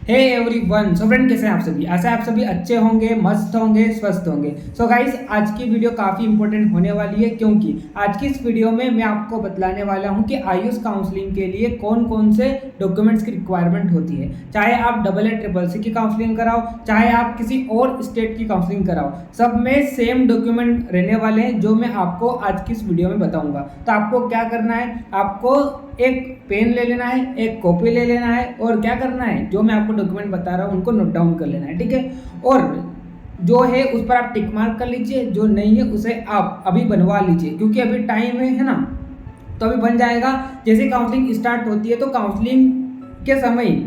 Hey everyone, so friend कैसे हैं आप सभी। ऐसा आप सभी अच्छे होंगे, मस्त होंगे, स्वस्थ होंगे। सो गाइस, आज की वीडियो काफ़ी इंपॉर्टेंट होने वाली है क्योंकि आज की इस वीडियो में मैं आपको बतलाने वाला हूं कि आयुष काउंसलिंग के लिए कौन कौन से डॉक्यूमेंट्स की रिक्वायरमेंट होती है। चाहे आप AA-CCC की काउंसलिंग कराओ, चाहे आप किसी और स्टेट की काउंसलिंग कराओ, सब में सेम डॉक्यूमेंट रहने वाले हैं जो मैं आपको आज की इस वीडियो में बताऊंगा। तो आपको क्या करना है, आपको एक पेन ले लेना है, एक कॉपी ले लेना है और क्या करना है, जो मैं आपको डॉक्यूमेंट बता रहा हूँ उनको नोट डाउन कर लेना है, ठीक है। और जो है उस पर आप टिक मार्क कर लीजिए, जो नहीं है उसे आप अभी बनवा लीजिए क्योंकि अभी टाइम है ना, तो अभी बन जाएगा। जैसे काउंसलिंग स्टार्ट होती है तो काउंसलिंग के समय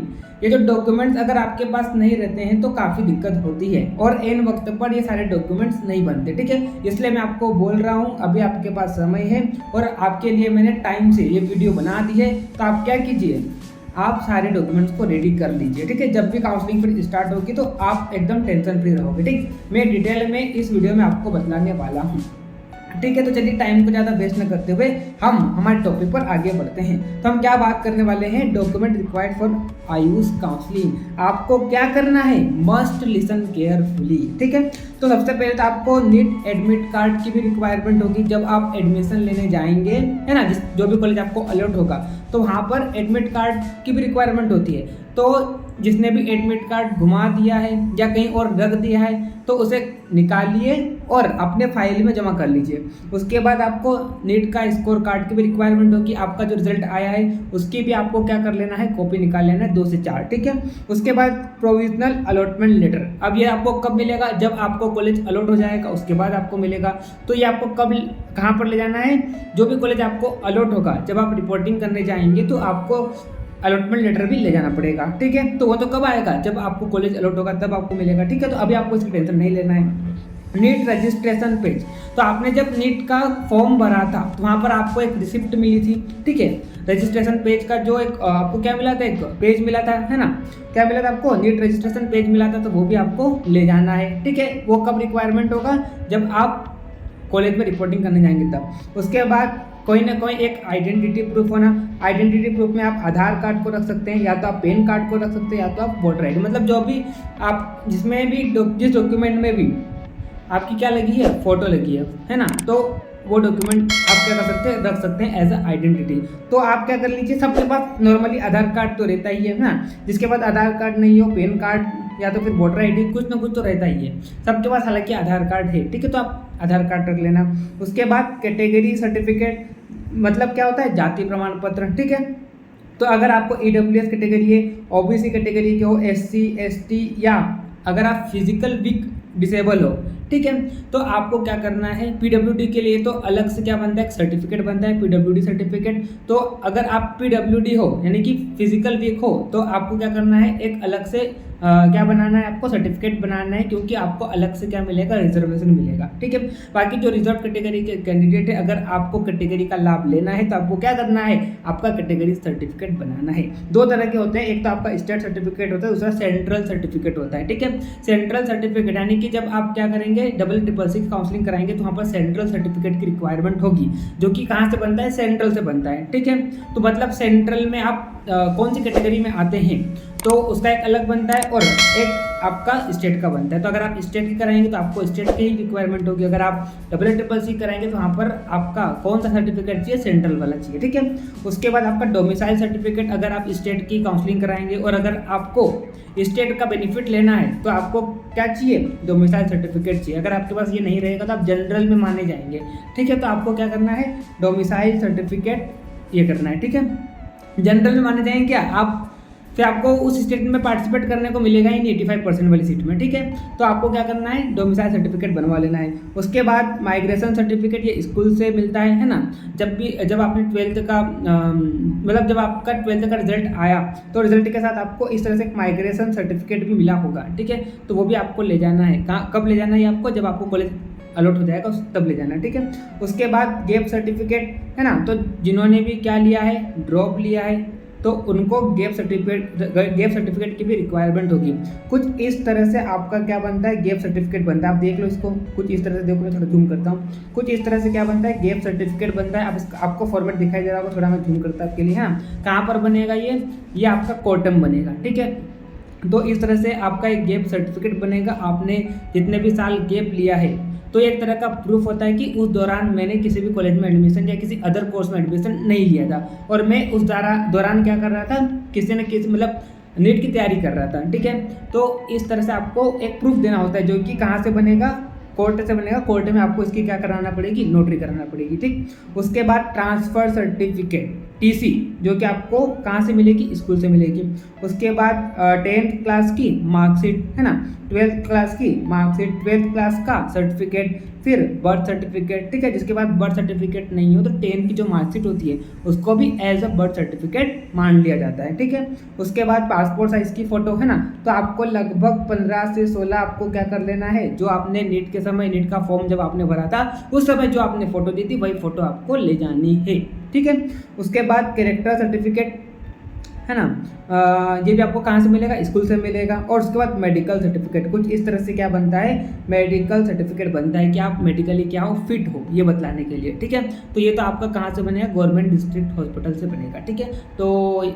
ये जो डॉक्यूमेंट्स अगर आपके पास नहीं रहते हैं तो काफ़ी दिक्कत होती है और एन वक्त पर ये सारे डॉक्यूमेंट्स नहीं बनते, ठीक है। इसलिए मैं आपको बोल रहा हूँ अभी आपके पास समय है और आपके लिए मैंने टाइम से ये वीडियो बना दी है। तो आप क्या कीजिए, आप सारे डॉक्यूमेंट्स को रेडी कर लीजिए, ठीक है। जब भी काउंसलिंग फिर स्टार्ट होगी तो आप एकदम टेंशन फ्री रहोगे, ठीक। मैं डिटेल में इस वीडियो में आपको बतलाने वाला हूँ, ठीक है। तो चलिए टाइम को ज़्यादा वेस्ट न करते हुए हम हमारे टॉपिक पर आगे बढ़ते हैं। तो हम क्या बात करने वाले हैं, document required for Ayush counselling. आपको क्या करना है, मस्ट लिसन केयरफुली, ठीक है। तो सबसे पहले तो आपको नीट एडमिट कार्ड की भी रिक्वायरमेंट होगी जब आप एडमिशन लेने जाएंगे, है ना। जो भी कॉलेज आपको अलॉट होगा तो वहाँ पर एडमिट कार्ड की भी रिक्वायरमेंट होती है। तो जिसने भी एडमिट कार्ड घुमा दिया है या कहीं और रख दिया है तो उसे निकालिए और अपने फाइल में जमा कर लीजिए। उसके बाद आपको नीट का स्कोर कार्ड की भी रिक्वायरमेंट होगी। आपका जो रिजल्ट आया है उसकी भी आपको क्या कर लेना है, कॉपी निकाल लेना है 2 से 4, ठीक है। उसके बाद प्रोविजनल अलॉटमेंट लेटर। अब ये आपको कब मिलेगा, जब आपको कॉलेज अलॉट हो जाएगा उसके बाद आपको मिलेगा। तो ये आपको कब कहाँ पर ले जाना है, जो भी कॉलेज आपको अलॉट होगा जब आप रिपोर्टिंग करने जाएंगे तो आपको अलॉटमेंट लेटर भी ले जाना पड़ेगा, ठीक है। तो वो तो कब आएगा, जब आपको कॉलेज अलॉट होगा तब आपको मिलेगा, ठीक है। तो अभी आपको इसकी टेंशन नहीं लेना है। नीट रजिस्ट्रेशन पेज, तो आपने जब नीट का फॉर्म भरा था तो वहाँ पर आपको एक रिसिप्ट मिली थी, ठीक है। रजिस्ट्रेशन पेज का जो एक आपको क्या मिला था, एक पेज मिला था, है ना। क्या मिला था आपको, नीट रजिस्ट्रेशन पेज मिला था, तो वो भी आपको ले जाना है, ठीक है। वो कब रिक्वायरमेंट होगा, जब आप कॉलेज में रिपोर्टिंग करने जाएंगे तब। उसके बाद कोई ना कोई एक आइडेंटिटी प्रूफ होना। आइडेंटिटी प्रूफ में आप आधार कार्ड को रख सकते हैं, या तो आप पैन कार्ड को रख सकते हैं, या तो आप वोटर आई डी, मतलब जो भी आप जिसमें भी जिस डॉक्यूमेंट में भी आपकी क्या लगी है, फोटो लगी है ना। तो वो डॉक्यूमेंट आप क्या कर सकते हैं, रख सकते हैं एज अ आइडेंटिटी। तो आप क्या कर लीजिए, सबके पास नॉर्मली आधार कार्ड तो रहता ही है ना। जिसके पास आधार कार्ड नहीं हो, पैन कार्ड या तो फिर वोटर आईडी, कुछ ना कुछ तो रहता ही है सबके पास, हालांकि आधार कार्ड है, ठीक है। तो आप आधार कार्ड रख लेना। उसके बाद कैटेगरी सर्टिफिकेट, मतलब क्या होता है, जाति प्रमाण पत्र, ठीक है। तो अगर आपको EWS कैटेगरी है, OBC कैटेगरी के हो, SC ST, या अगर आप फिजिकल वीक डिसेबल हो, ठीक है, तो आपको क्या करना है, PWD के लिए तो अलग से क्या बनता है, एक सर्टिफिकेट बनता है, PWD सर्टिफिकेट। तो अगर आप PWD हो यानी कि फिजिकल वीक हो तो आपको क्या करना है, एक अलग से क्या बनाना है, आपको सर्टिफिकेट बनाना है, क्योंकि आपको अलग से क्या मिलेगा, रिजर्वेशन मिलेगा, ठीक है। बाकी जो रिजर्व कैटेगरी के कैंडिडेट है, अगर आपको कैटेगरी का लाभ लेना है तो आपको क्या करना है, आपका कैटेगरी सर्टिफिकेट बनाना है। 2 तरह के होते हैं, एक तो आपका स्टेट सर्टिफिकेट होता है, दूसरा सेंट्रल सर्टिफिकेट होता है, ठीक है। सेंट्रल सर्टिफिकेट यानी कि जब आप क्या करेंगे, AA-CCC काउंसलिंग कराएंगे तो वहाँ पर सेंट्रल सर्टिफिकेट की रिक्वायरमेंट होगी, जो कि कहाँ से बनता है, सेंट्रल से बनता है, ठीक है। तो मतलब सेंट्रल में आप कौन सी कैटेगरी में आते हैं तो उसका एक अलग बनता है और एक आपका स्टेट का बनता है। तो अगर आप स्टेट की कराएंगे तो आपको स्टेट की ही रिक्वायरमेंट होगी। अगर आप AA-CCC कराएंगे तो वहाँ पर आपका कौन सा सर्टिफिकेट चाहिए, सेंट्रल वाला चाहिए, ठीक है। उसके बाद आपका डोमिसाइल सर्टिफिकेट, अगर आप स्टेट की काउंसलिंग कराएंगे और अगर आपको स्टेट का बेनिफिट लेना है तो आपको क्या चाहिए, डोमिसाइल सर्टिफिकेट चाहिए। अगर आपके पास ये नहीं रहेगा तो आप जनरल में माने जाएंगे, ठीक है। तो आपको क्या करना है, डोमिसाइल सर्टिफिकेट ये करना है, ठीक है। जनरल में माने जाएंगे क्या आप, फिर आपको उस स्टेट में पार्टिसिपेट करने को मिलेगा ही नहीं 85% वाली सीट में, ठीक है। तो आपको क्या करना है, डोमिसाइल सर्टिफिकेट बनवा लेना है। उसके बाद माइग्रेशन सर्टिफिकेट, ये स्कूल से मिलता है ना। जब आपने 12th का मतलब जब आपका 12th का रिजल्ट आया तो रिजल्ट के साथ आपको इस तरह से एक माइग्रेशन सर्टिफिकेट भी मिला होगा, ठीक है। तो वो भी आपको ले जाना है। कब ले जाना है आपको, जब आपको कॉलेज अलॉट हो जाएगा तब ले जाना है, ठीक है। उसके बाद गैप सर्टिफिकेट, है ना। तो जिन्होंने भी क्या लिया है, ड्रॉप लिया है, तो उनको गैप सर्टिफिकेट की भी रिक्वायरमेंट होगी। कुछ इस तरह से आपका क्या बनता है, गैप सर्टिफिकेट बनता है। आप देख लो इसको, कुछ इस तरह से देखो, मैं थोड़ा जूम करता हूँ। कुछ इस तरह से क्या बनता है, गैप सर्टिफिकेट बनता है। अब आपको फॉर्मेट दिखाई दे रहा होगा, थोड़ा मैं जूम करता हूँ आपके लिए। हाँ, कहाँ पर बनेगा ये आपका कोटम बनेगा, ठीक है। तो इस तरह से आपका एक गैप सर्टिफिकेट बनेगा। आपने जितने भी साल गैप लिया है तो एक तरह का प्रूफ होता है कि उस दौरान मैंने किसी भी कॉलेज में एडमिशन या किसी अदर कोर्स में एडमिशन नहीं लिया था और मैं उस दौरान क्या कर रहा था, किसी न किसी मतलब नीट की तैयारी कर रहा था। ठीक है, तो इस तरह से आपको एक प्रूफ देना होता है, जो कि कहाँ से बनेगा, कोर्ट से बनेगा। कोर्ट में आपको इसकी क्या कराना पड़ेगी, नोटरी कराना पड़ेगी। ठीक, उसके बाद ट्रांसफ़र सर्टिफिकेट टीसी, जो कि आपको कहाँ से मिलेगी, स्कूल से मिलेगी। उसके बाद 10th क्लास की मार्कशीट है ना, 12th क्लास की मार्कशीट, 12th क्लास का सर्टिफिकेट, फिर बर्थ सर्टिफिकेट। ठीक है, जिसके बाद बर्थ सर्टिफिकेट नहीं हो तो 10th की जो मार्कशीट होती है उसको भी एज अ बर्थ सर्टिफिकेट मान लिया जाता है। ठीक है, उसके बाद पासपोर्ट साइज़ की फ़ोटो है ना, तो आपको लगभग 15 से 16 आपको क्या कर लेना है, जो आपने नीट के समय, नीट का फॉर्म जब आपने भरा था उस समय जो आपने फ़ोटो दी थी वही फ़ोटो आपको ले जानी है। ठीक है, उसके बाद कैरेक्टर सर्टिफिकेट है ना, ये भी आपको कहाँ से मिलेगा, स्कूल से मिलेगा। और उसके बाद मेडिकल सर्टिफिकेट, कुछ इस तरह से क्या बनता है, मेडिकल सर्टिफिकेट बनता है कि आप मेडिकली क्या हो, फिट हो, ये बतलाने के लिए। ठीक है, तो ये तो आपका कहाँ से बनेगा, गवर्नमेंट डिस्ट्रिक्ट हॉस्पिटल से बनेगा। ठीक है, तो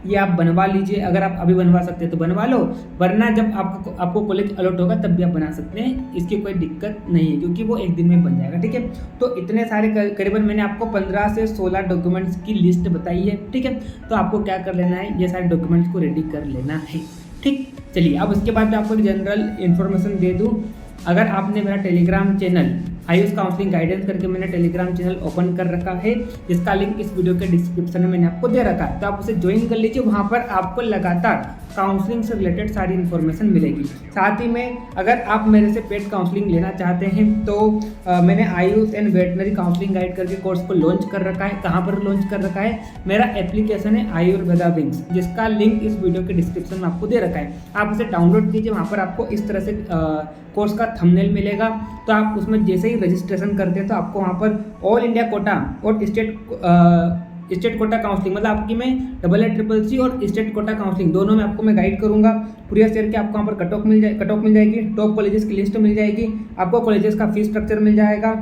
ये आप बनवा लीजिए, अगर आप अभी बनवा सकते हैं तो बनवा लो, वरना जब आपको कॉलेज अलॉट होगा तब भी आप बना सकते हैं, इसकी कोई दिक्कत नहीं है क्योंकि वो एक दिन में बन जाएगा। ठीक है, तो इतने सारे करीबन मैंने आपको 15 से 16 डॉक्यूमेंट्स की लिस्ट बताई है। ठीक है, तो आपको क्या कर लेना है, ये सारे डॉक्यूमेंट्स को रेडी कर लेना है। ठीक, चलिए अब उसके बाद मैं आपको एक जनरल इन्फॉर्मेशन दे दूँ। अगर आपने मेरा Telegram channel Ayush counselling guidance करके मैंने टेलीग्राम चैनल ओपन कर रखा है, जिसका लिंक इस वीडियो के डिस्क्रिप्शन में मैंने आपको दे रखा है, तो आप उसे ज्वाइन कर लीजिए। वहाँ पर आपको लगातार काउंसलिंग से रिलेटेड सारी इन्फॉर्मेशन मिलेगी। साथ ही में अगर आप मेरे से पेड काउंसलिंग लेना चाहते हैं तो मैंने Ayush and veterinary counselling guide करके कोर्स को लॉन्च कर रखा है। कहाँ पर लॉन्च कर रखा है, मेरा एप्लीकेशन है आयुर्वेदा विंग्स, जिसका लिंक इस वीडियो के डिस्क्रिप्शन में आपको दे रखा है। आप उसे डाउनलोड कीजिए, वहाँ पर आपको इस तरह से कोर्स का थंबनेल मिलेगा। तो आप उसमें जैसे ही रजिस्ट्रेशन करते हैं तो आपको वहाँ पर ऑल इंडिया कोटा और स्टेट कोटा काउंसलिंग, मतलब आपकी मैं AACCC और स्टेट कोटा काउंसलिंग दोनों में आपको मैं गाइड करूंगा। पूरे ईयर के आपको वहाँ पर कट ऑफ मिल जाएगी, टॉप कॉलेजेस की लिस्ट मिल जाएगी, आपको कॉलेजेस का फीस स्ट्रक्चर मिल जाएगा।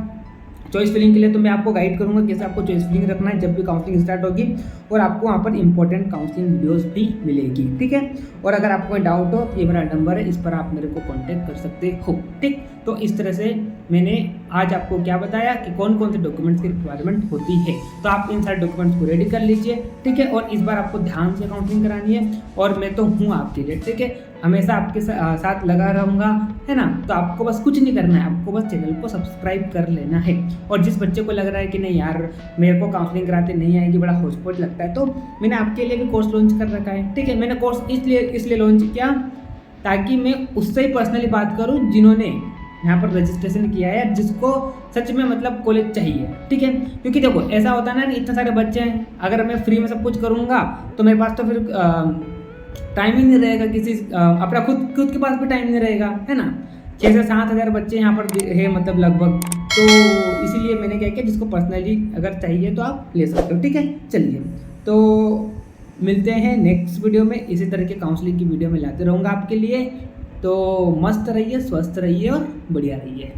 चॉइस फिलिंग के लिए तो मैं आपको गाइड करूंगा कैसे आपको चॉइस फिलिंग रखना है जब भी काउंसलिंग स्टार्ट होगी, और आपको वहाँ पर इंपॉर्टेंट काउंसलिंग वीडियोस भी मिलेगी। ठीक है, और अगर आपको कोई डाउट हो ये मेरा नंबर है, इस पर आप मेरे को कांटेक्ट कर सकते हो। ठीक, तो इस तरह से मैंने आज आपको क्या बताया कि कौन कौन से डॉक्यूमेंट्स की रिक्वायरमेंट होती है, तो आप इन सारे डॉक्यूमेंट्स को रेडी कर लीजिए। ठीक है, और इस बार आपको ध्यान से काउंसलिंग करानी है और मैं तो हूँ आपके लिए। ठीक है, हमेशा आपके साथ लगा रहूँगा, है ना। तो आपको बस कुछ नहीं करना है, आपको बस चैनल को सब्सक्राइब कर लेना है। और जिस बच्चे को लग रहा है कि नहीं यार मेरे को काउंसलिंग कराते नहीं आएगी, बड़ा हॉटस्पॉट लगता है, तो मैंने आपके लिए भी कोर्स लॉन्च कर रखा है। ठीक है, मैंने कोर्स इसलिए लॉन्च किया ताकि मैं उससे ही पर्सनली बात करूँ जिन्होंने यहाँ पर रजिस्ट्रेशन किया है, जिसको सच में मतलब कॉलेज चाहिए। ठीक है, क्योंकि देखो ऐसा होता है ना, इतने सारे बच्चे हैं, अगर मैं फ्री में सब कुछ करूँगा तो मेरे पास तो फिर टाइम ही नहीं रहेगा, किसी अपना खुद के पास भी टाइम नहीं रहेगा, है ना। 6 से 7 हज़ार बच्चे यहाँ पर है मतलब लगभग, तो इसीलिए मैंने क्या किया, जिसको पर्सनली अगर चाहिए तो आप ले सकते हो। ठीक है, चलिए तो मिलते हैं नेक्स्ट वीडियो में, इसी तरह के काउंसलिंग की वीडियो में लाते रहूँगा आपके लिए। तो मस्त रहिए, स्वस्थ रहिए और बढ़िया रहिए।